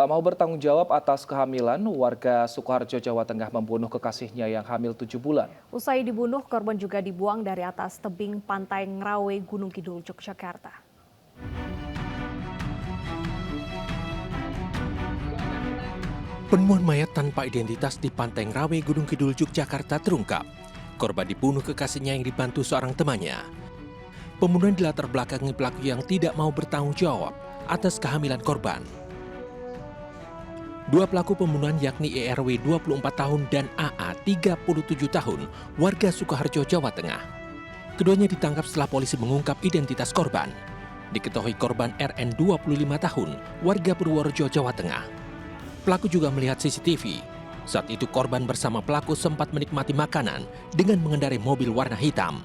Tak mau bertanggung jawab atas kehamilan, warga Sukoharjo, Jawa Tengah membunuh kekasihnya yang hamil 7 bulan. Usai dibunuh, korban juga dibuang dari atas tebing pantai Ngerawe, Gunung Kidul, Yogyakarta. Penemuan mayat tanpa identitas di pantai Ngerawe, Gunung Kidul, Yogyakarta terungkap. Korban dibunuh kekasihnya yang dibantu seorang temannya. Pembunuhan dilatar belakangi pelaku yang tidak mau bertanggung jawab atas kehamilan korban. Dua pelaku pembunuhan yakni ERW 24 tahun dan AA 37 tahun, warga Sukoharjo, Jawa Tengah. Keduanya ditangkap setelah polisi mengungkap identitas korban. Diketahui korban RN 25 tahun, warga Purworejo, Jawa Tengah. Pelaku juga melihat CCTV. Saat itu korban bersama pelaku sempat menikmati makanan dengan mengendarai mobil warna hitam.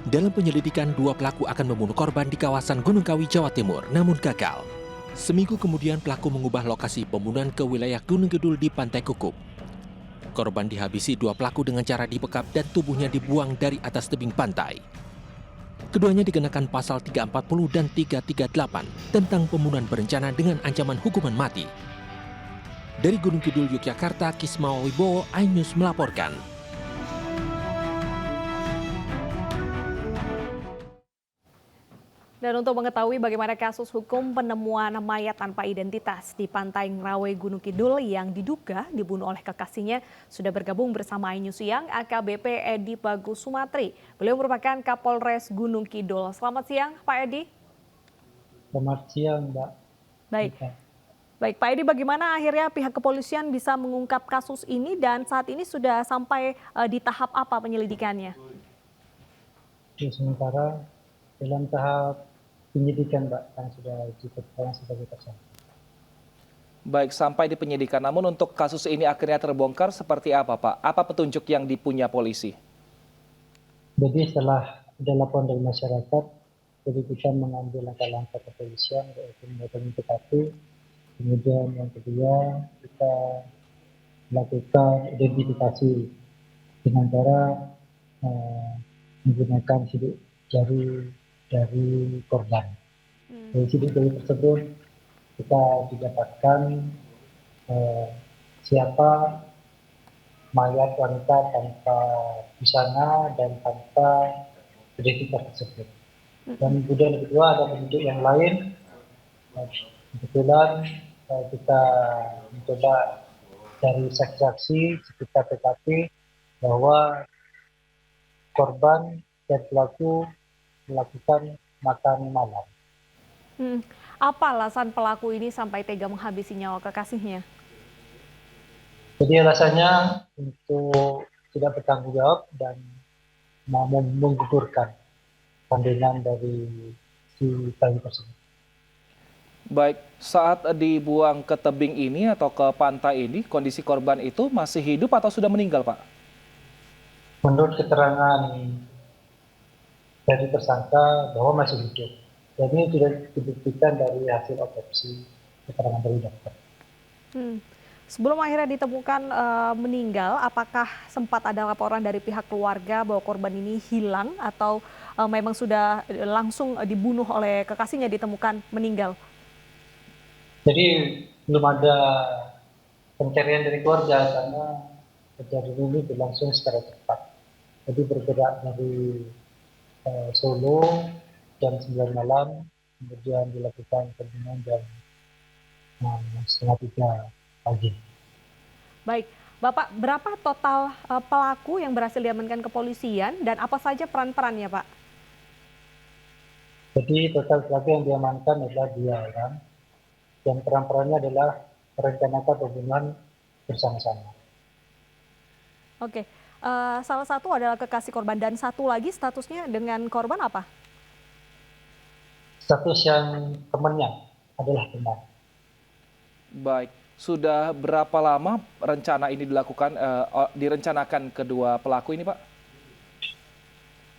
Dalam penyelidikan, dua pelaku akan membunuh korban di kawasan Gunung Kawi, Jawa Timur, namun gagal. Seminggu kemudian pelaku mengubah lokasi pembunuhan ke wilayah Gunung Kidul di Pantai Kukup. Korban dihabisi dua pelaku dengan cara dibekap dan tubuhnya dibuang dari atas tebing pantai. Keduanya dikenakan pasal 340 dan 338 tentang pembunuhan berencana dengan ancaman hukuman mati. Dari Gunung Kidul, Yogyakarta, Kismawa Wibowo, iNews melaporkan. Dan untuk mengetahui bagaimana kasus hukum penemuan mayat tanpa identitas di Pantai Ngerawe, Gunung Kidul yang diduga dibunuh oleh kekasihnya, sudah bergabung bersama iNews Siang AKBP Edi Bagus Sumatri. Beliau merupakan Kapolres Gunung Kidul. Selamat siang, Pak Edi. Selamat siang, Mbak. Baik. Baik, Pak Edi, bagaimana akhirnya pihak kepolisian bisa mengungkap kasus ini dan saat ini sudah sampai di tahap apa penyelidikannya? Sementara dalam tahap penyidikan, Mbak, yang sudah ditetapkan sebagai tersangka. Baik, sampai di penyidikan. Namun untuk kasus ini akhirnya terbongkar seperti apa, Pak? Apa petunjuk yang dipunya polisi? Jadi setelah ada laporan dari masyarakat, jadi kita mengambil langkah-langkah kepolisian yaitu mendatangi TKP. Kemudian yang kedua kita melakukan identifikasi dengan cara menggunakan sidik jari dari korban. Dari sidik jari tersebut kita didapatkan siapa mayat wanita tanpa busana dan tanpa identitas tersebut. Dan kemudian kedua ada petunjuk yang lain. Kebetulan kita mencoba dari saksi-saksi sekitar TKP bahwa korban dan pelaku melakukan makan malam. Apa alasan pelaku ini sampai tega menghabisi nyawa kekasihnya? Jadi alasannya untuk tidak bertanggung jawab dan mau menggugurkan kandungan dari si bayi tersebut. Baik, saat dibuang ke tebing ini atau ke pantai ini, kondisi korban itu masih hidup atau sudah meninggal, Pak? Menurut keterangan dari tersangka bahwa masih hidup. Dan ini sudah dibuktikan dari hasil otopsi, keterangan dari dokter. Sebelum akhirnya ditemukan meninggal, apakah sempat ada laporan dari pihak keluarga bahwa korban ini hilang atau memang sudah langsung dibunuh oleh kekasihnya ditemukan meninggal? Jadi belum ada pencarian dari keluarga karena kejadian ini berlangsung secara cepat. Jadi bergerak dari Solo jam 9 malam, kemudian dilakukan pembunuhan jam 2:30 pagi. Baik, Bapak, berapa total pelaku yang berhasil diamankan kepolisian dan apa saja peran-perannya, Pak? Jadi total pelaku yang diamankan adalah 2 orang, dan peran-perannya adalah merencanakan pembunuhan bersama-sama. Oke, salah satu adalah kekasih korban dan satu lagi statusnya dengan korban apa? Status yang temannya adalah teman. Baik, sudah berapa lama rencana ini direncanakan kedua pelaku ini, Pak?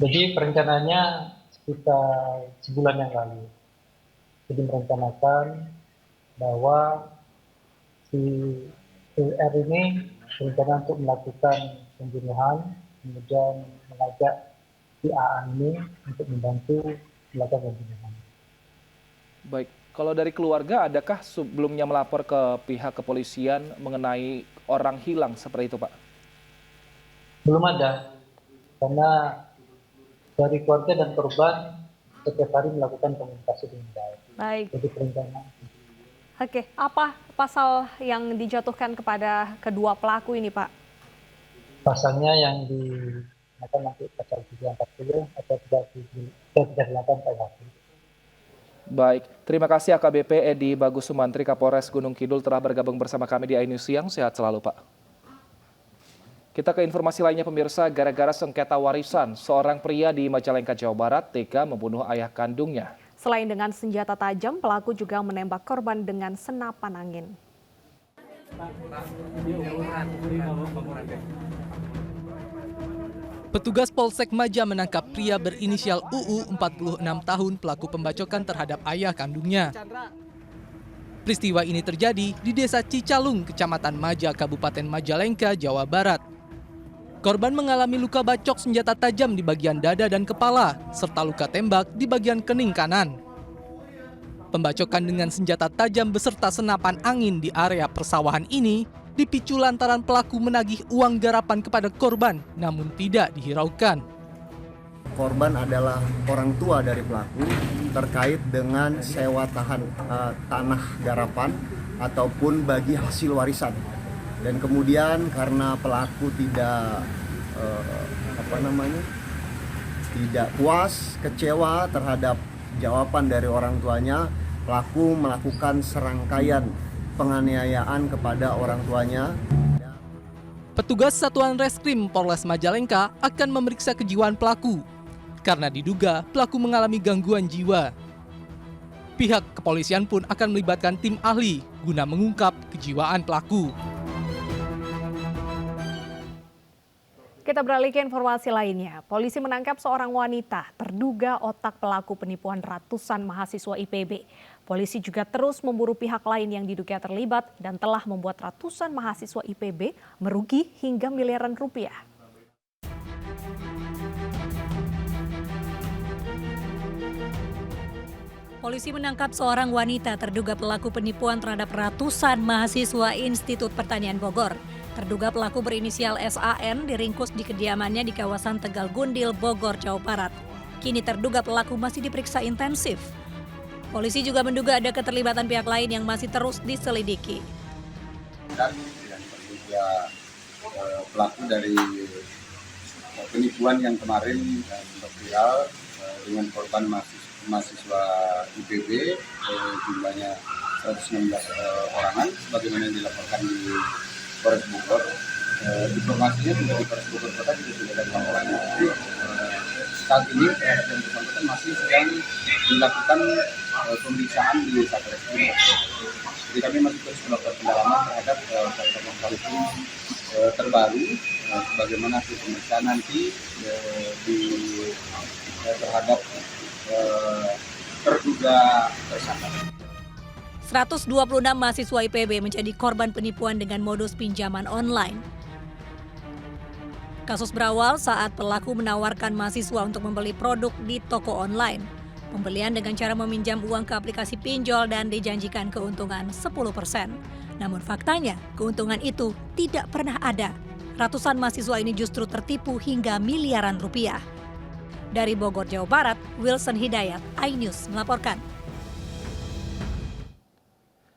Jadi perencanaannya sekitar sebulan yang lalu. Jadi merencanakan bahwa si R ini berencana untuk melakukan pembunuhan, kemudian mengajak si AA ini untuk membantu melakukan pembunuhan. Baik, Kalau dari keluarga, adakah sebelumnya melapor ke pihak kepolisian mengenai orang hilang seperti itu, Pak? Belum ada, karena dari keluarga dan korban setiap hari melakukan komunikasi dengan baik. Baik. Jadi perencanaan. Oke, apa pasal yang dijatuhkan kepada kedua pelaku ini, Pak? Pasalnya yang dikenakan nanti pasal 340 atau 338 KUHP. Baik, terima kasih AKBP Edi Bagus Sumantri Kapolres Gunung Kidul telah bergabung bersama kami di iNews Siang. Sehat selalu, Pak. Kita ke informasi lainnya pemirsa, gara-gara sengketa warisan, seorang pria di Majalengka, Jawa Barat tega membunuh ayah kandungnya. Selain dengan senjata tajam, pelaku juga menembak korban dengan senapan angin. Petugas Polsek Maja menangkap pria berinisial UU 46 tahun pelaku pembacokan terhadap ayah kandungnya. Peristiwa ini terjadi di Desa Cicalung, Kecamatan Maja, Kabupaten Majalengka, Jawa Barat. Korban mengalami luka bacok senjata tajam di bagian dada dan kepala, serta luka tembak di bagian kening kanan. Pembacokan dengan senjata tajam beserta senapan angin di area persawahan ini dipicu lantaran pelaku menagih uang garapan kepada korban, namun tidak dihiraukan. Korban adalah orang tua dari pelaku terkait dengan sewa tanah garapan ataupun bagi hasil warisan. Dan kemudian karena pelaku tidak tidak puas, kecewa terhadap jawaban dari orang tuanya, pelaku melakukan serangkaian penganiayaan kepada orang tuanya. Petugas Satuan Reskrim Polres Majalengka akan memeriksa kejiwaan pelaku karena diduga pelaku mengalami gangguan jiwa. Pihak kepolisian pun akan melibatkan tim ahli guna mengungkap kejiwaan pelaku. Kita beralih ke informasi lainnya. Polisi menangkap seorang wanita terduga otak pelaku penipuan ratusan mahasiswa IPB. Polisi juga terus memburu pihak lain yang diduga terlibat dan telah membuat ratusan mahasiswa IPB merugi hingga miliaran rupiah. Polisi menangkap seorang wanita terduga pelaku penipuan terhadap ratusan mahasiswa Institut Pertanian Bogor. Terduga pelaku berinisial SAN diringkus di kediamannya di kawasan Tegal Gundil, Bogor, Jawa Barat. Kini terduga pelaku masih diperiksa intensif. Polisi juga menduga ada keterlibatan pihak lain yang masih terus diselidiki. Dan yang terduga pelaku dari penipuan yang kemarin sempat viral dengan korban mahasiswa IPB jumlahnya 119 orangan sebagaimana yang dilaporkan di Polres Bogor. Informasinya juga di Polres Bogor Kota juga sudah ada laporannya. Jadi saat ini terhadap yang bersangkutan masih sedang dilakukan pemeriksaan di Satreskrim. Jadi kami masih terus melakukan pendalaman terhadap fakta-fakta hukum terbaru bagaimana hasil pemeriksaan nanti terhadap terduga tersangka. 126 mahasiswa IPB menjadi korban penipuan dengan modus pinjaman online. Kasus berawal saat pelaku menawarkan mahasiswa untuk membeli produk di toko online. Pembelian dengan cara meminjam uang ke aplikasi pinjol dan dijanjikan keuntungan 10%. Namun faktanya, keuntungan itu tidak pernah ada. Ratusan mahasiswa ini justru tertipu hingga miliaran rupiah. Dari Bogor, Jawa Barat, Wilson Hidayat, iNews melaporkan.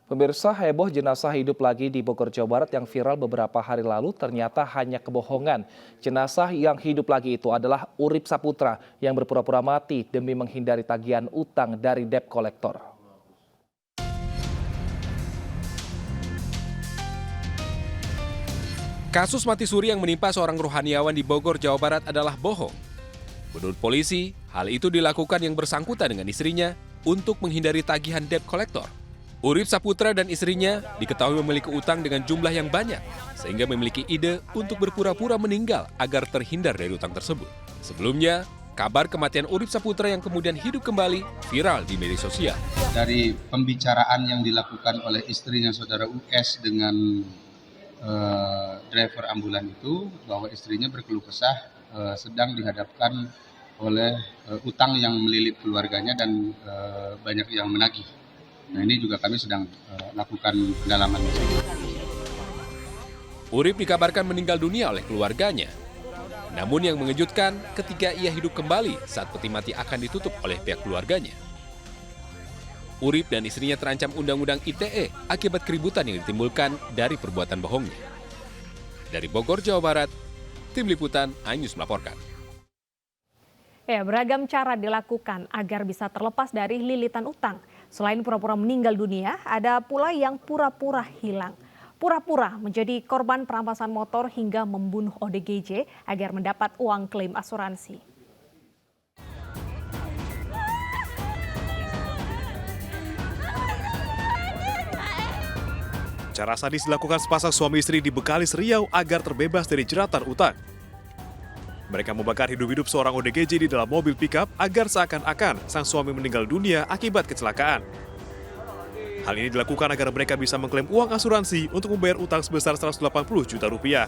Pemirsa, heboh jenazah hidup lagi di Bogor, Jawa Barat yang viral beberapa hari lalu ternyata hanya kebohongan. Jenazah yang hidup lagi itu adalah Urip Saputra yang berpura-pura mati demi menghindari tagihan utang dari debt collector. Kasus mati suri yang menimpa seorang rohaniawan di Bogor, Jawa Barat adalah bohong. Menurut polisi, hal itu dilakukan yang bersangkutan dengan istrinya untuk menghindari tagihan debt collector. Urip Saputra dan istrinya diketahui memiliki utang dengan jumlah yang banyak, sehingga memiliki ide untuk berpura-pura meninggal agar terhindar dari utang tersebut. Sebelumnya, kabar kematian Urip Saputra yang kemudian hidup kembali viral di media sosial. Dari pembicaraan yang dilakukan oleh istrinya saudara US dengan driver ambulan itu, bahwa istrinya berkeluh kesah sedang dihadapkan oleh utang yang melilit keluarganya dan banyak yang menagih. Nah ini juga kami sedang lakukan pendalaman. Urip dikabarkan meninggal dunia oleh keluarganya. Namun yang mengejutkan ketika ia hidup kembali saat peti mati akan ditutup oleh pihak keluarganya. Urip dan istrinya terancam Undang-Undang ITE akibat keributan yang ditimbulkan dari perbuatan bohongnya. Dari Bogor, Jawa Barat, Tim Liputan iNews melaporkan. Ya, beragam cara dilakukan agar bisa terlepas dari lilitan utang. Selain pura-pura meninggal dunia, ada pula yang pura-pura hilang. Pura-pura menjadi korban perampasan motor hingga membunuh ODGJ agar mendapat uang klaim asuransi. Cara sadis dilakukan sepasang suami istri di Bekalis, Riau agar terbebas dari jeratan utang. Mereka membakar hidup-hidup seorang ODGJ di dalam mobil pickup agar seakan-akan sang suami meninggal dunia akibat kecelakaan. Hal ini dilakukan agar mereka bisa mengklaim uang asuransi untuk membayar utang sebesar 180 juta rupiah.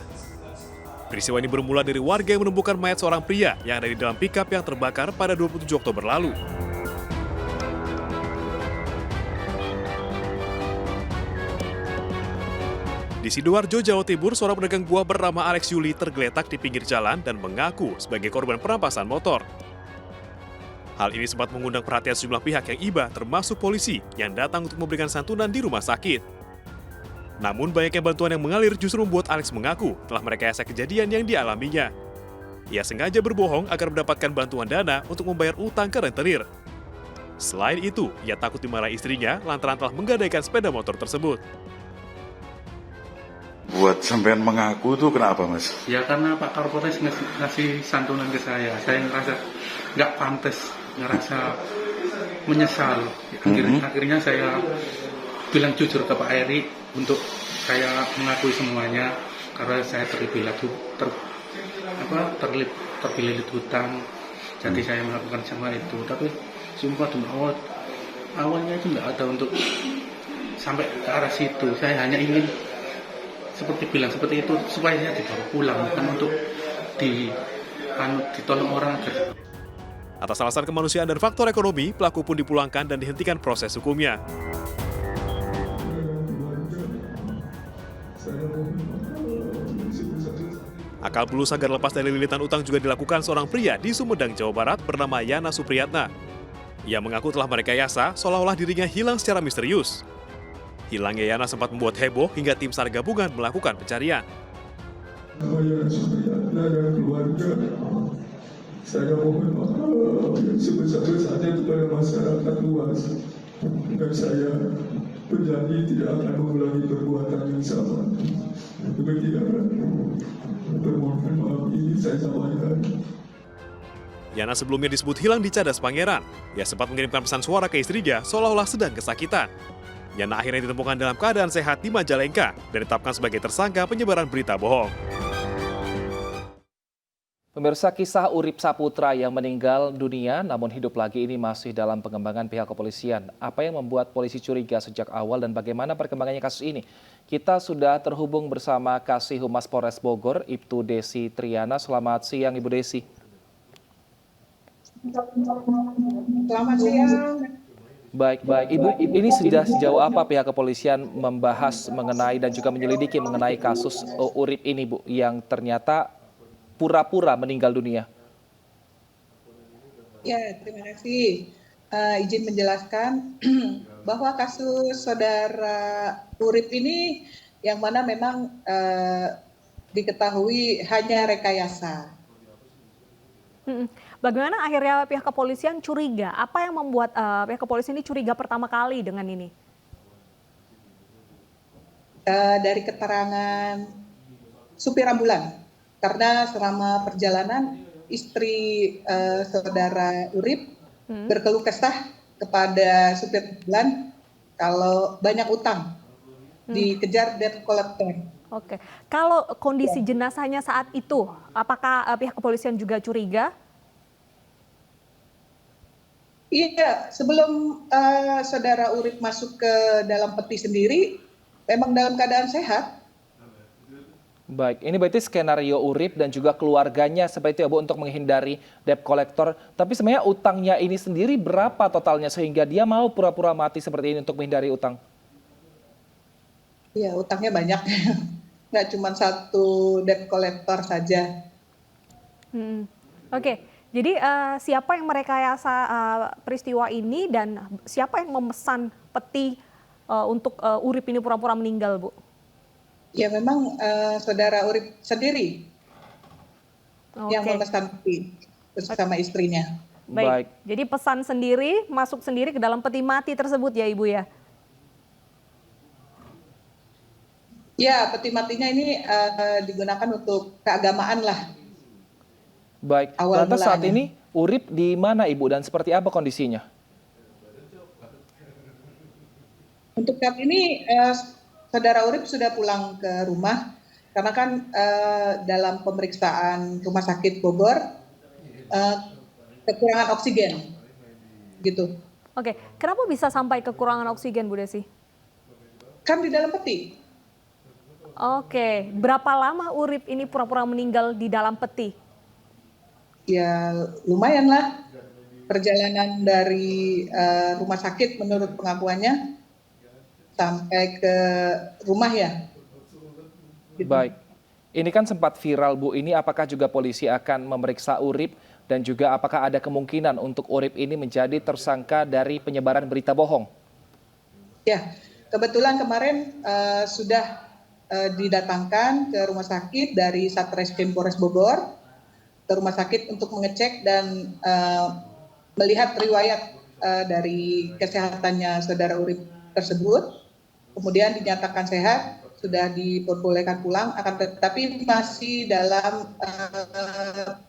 Peristiwa ini bermula dari warga yang menemukan mayat seorang pria yang ada di dalam pickup yang terbakar pada 27 Oktober lalu. Di Sidoarjo, Jawa Timur, seorang pedagang buah bernama Alex Yuli tergeletak di pinggir jalan dan mengaku sebagai korban perampasan motor. Hal ini sempat mengundang perhatian sejumlah pihak yang iba, termasuk polisi, yang datang untuk memberikan santunan di rumah sakit. Namun banyaknya bantuan yang mengalir justru membuat Alex mengaku telah merekayasa kejadian yang dialaminya. Ia sengaja berbohong agar mendapatkan bantuan dana untuk membayar utang ke rentenir. Selain itu, ia takut dimarahi istrinya lantaran telah menggadaikan sepeda motor tersebut. Buat sampean mengaku tuh kenapa, Mas? Ya karena Pak Kapolres ngasih santunan ke saya ngerasa nggak pantas, ngerasa menyesal. Akhirnya saya bilang jujur ke Pak Eri untuk saya mengakui semuanya karena saya terlilit hutang. Jadi saya melakukan semua itu. Tapi sumpah demi Allah, awalnya itu nggak ada untuk sampai ke arah situ. Saya hanya ingin seperti itu supaya saya dibawa pulang, bukan untuk ditolong orang aja. Atas alasan kemanusiaan dan faktor ekonomi, pelaku pun dipulangkan dan dihentikan proses hukumnya. Akal bulus agar lepas dari lilitan utang juga dilakukan seorang pria di Sumedang, Jawa Barat bernama Yana Supriyatna. Ia mengaku telah merekayasa seolah-olah dirinya hilang secara misterius. Hilangnya Yana sempat membuat heboh hingga tim SAR gabungan melakukan pencarian. Yana Supriyatna dan keluarga, saya mohon maaf yang sebesar-besarnya kepada masyarakat luas. Dan saya berjanji tidak akan mengulangi perbuatan yang sama. Demikian, permohonan maaf ini saya sampaikan. Yana sebelumnya disebut hilang di Cadas Pangeran. Ia sempat mengirimkan pesan suara ke istrinya seolah-olah sedang kesakitan. Yana akhirnya ditemukan dalam keadaan sehat di Majalengka dan ditetapkan sebagai tersangka penyebaran berita bohong. Pemirsa, kisah Urip Saputra yang meninggal dunia namun hidup lagi ini masih dalam pengembangan pihak kepolisian. Apa yang membuat polisi curiga sejak awal dan bagaimana perkembangannya kasus ini? Kita sudah terhubung bersama Kasih Humas Polres Bogor, Ibtu Desi Triana. Selamat siang, Ibu Desi. Selamat siang. Baik. Ibu, ini sudah sejauh apa pihak kepolisian membahas mengenai dan juga menyelidiki mengenai kasus Urip ini, Bu, yang ternyata pura-pura meninggal dunia? Ya, terima kasih. Izin menjelaskan bahwa kasus saudara Urip ini yang mana memang diketahui hanya rekayasa. Bagaimana akhirnya pihak kepolisian curiga? Apa yang membuat pihak kepolisian ini curiga pertama kali dengan ini? Dari keterangan supir ambulan, karena selama perjalanan istri saudara Urip berkeluh kesah kepada supir ambulan kalau banyak utang, dikejar debt collector. Oke, kalau kondisi jenazahnya saat itu, apakah pihak kepolisian juga curiga? Iya, sebelum saudara Urip masuk ke dalam peti sendiri, memang dalam keadaan sehat. Baik, ini berarti skenario Urip dan juga keluarganya seperti itu ya Bu untuk menghindari debt collector. Tapi sebenarnya utangnya ini sendiri berapa totalnya sehingga dia mau pura-pura mati seperti ini untuk menghindari utang? Iya, utangnya banyak. Nggak cuma satu debt collector saja. Oke, jadi siapa yang merekayasa peristiwa ini dan siapa yang memesan peti untuk Urip ini pura-pura meninggal, Bu? Ya memang saudara Urip sendiri yang Oke. memesan peti bersama istrinya. Baik. Jadi pesan sendiri, masuk sendiri ke dalam peti mati tersebut ya Ibu ya? Ya, peti matinya ini digunakan untuk keagamaan lah. Baik, Awal lantas saat mulanya. ini Urip di mana Ibu dan seperti apa kondisinya? Untuk saat ini saudara Urip sudah pulang ke rumah karena kan dalam pemeriksaan rumah sakit Bogor kekurangan oksigen, gitu. Oke, kenapa bisa sampai kekurangan oksigen Bu Desi? Kan di dalam peti. Oke, berapa lama Urip ini pura-pura meninggal di dalam peti? Ya lumayan lah perjalanan dari rumah sakit menurut pengakuannya sampai ke rumah ya. Baik, ini kan sempat viral Bu, ini apakah juga polisi akan memeriksa Urip dan juga apakah ada kemungkinan untuk Urip ini menjadi tersangka dari penyebaran berita bohong? Ya, kebetulan kemarin sudah didatangkan ke rumah sakit dari Satreskrim Polres Bogor ke rumah sakit untuk mengecek dan melihat riwayat dari kesehatannya saudara Urip tersebut. Kemudian dinyatakan sehat, sudah diperbolehkan pulang, akan tetapi masih dalam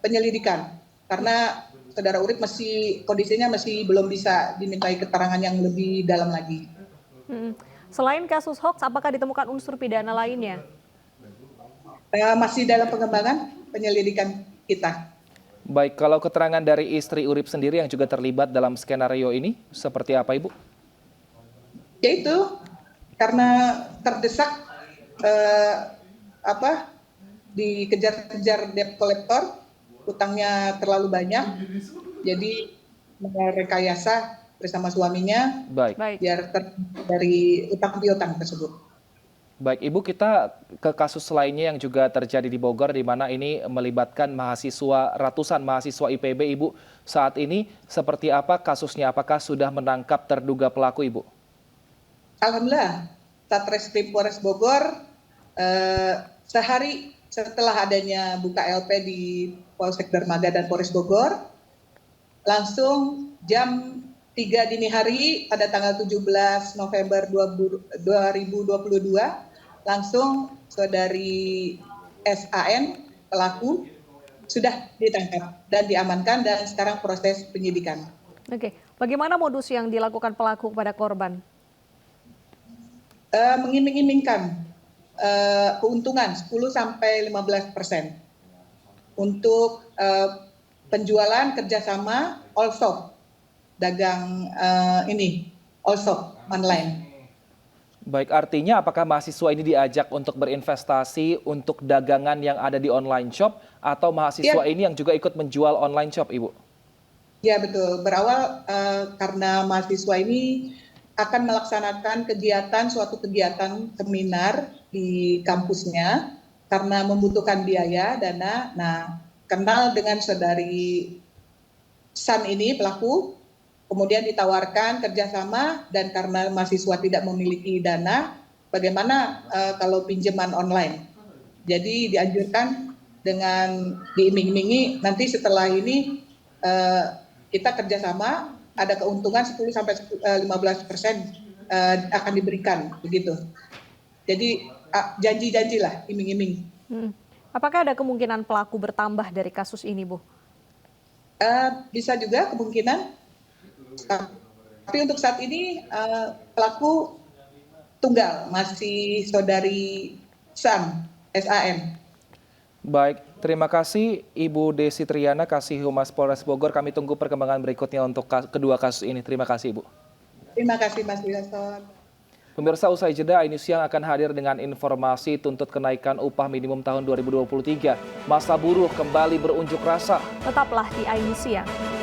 penyelidikan karena saudara Urip kondisinya masih belum bisa dimintai keterangan yang lebih dalam lagi. Selain kasus hoax, apakah ditemukan unsur pidana lainnya? Masih dalam pengembangan penyelidikan kita. Baik, kalau keterangan dari istri Urip sendiri yang juga terlibat dalam skenario ini, seperti apa Ibu? Yaitu karena terdesak dikejar-kejar debt collector, utangnya terlalu banyak, jadi merekayasa bersama suaminya biar dari utang piutang tersebut. Baik, Ibu, kita ke kasus lainnya yang juga terjadi di Bogor, di mana ini melibatkan ratusan mahasiswa IPB, Ibu. Saat ini seperti apa kasusnya? Apakah sudah menangkap terduga pelaku, Ibu? Alhamdulillah, Satreskrim Polres Bogor sehari setelah adanya buka LP di Polsek Dermaga dan Polres Bogor, langsung jam 3 dini hari pada tanggal 17 November 2022, langsung saudari SAN pelaku sudah ditangkap dan diamankan dan sekarang proses penyidikan. Oke, bagaimana modus yang dilakukan pelaku kepada korban? Mengiming-imingkan keuntungan 10-15% untuk penjualan kerjasama all shop, dagang all shop online. Baik, artinya apakah mahasiswa ini diajak untuk berinvestasi untuk dagangan yang ada di online shop atau mahasiswa ini yang juga ikut menjual online shop, Ibu? Ya betul, berawal karena mahasiswa ini akan melaksanakan suatu kegiatan seminar di kampusnya karena membutuhkan biaya, dana. Nah, kenal dengan saudari San ini pelaku, kemudian ditawarkan kerjasama dan karena mahasiswa tidak memiliki dana, bagaimana kalau pinjaman online. Jadi dianjurkan dengan diiming-imingi nanti setelah ini kita kerjasama, ada keuntungan 10-15% akan diberikan, begitu. Jadi janji-janjilah, iming-iming. Apakah ada kemungkinan pelaku bertambah dari kasus ini, Bu? Bisa juga kemungkinan. Tapi untuk saat ini pelaku tunggal, masih saudari SAN. Baik, terima kasih Ibu Desi Triana, Kasih Humas Polres Bogor. Kami tunggu perkembangan berikutnya untuk kedua kasus ini. Terima kasih, Ibu. Terima kasih, Mas Wilson. Pemirsa, usai jeda, Ainus Siang akan hadir dengan informasi tuntut kenaikan upah minimum tahun 2023. Masa buruh kembali berunjuk rasa. Tetaplah di Ainus Siang.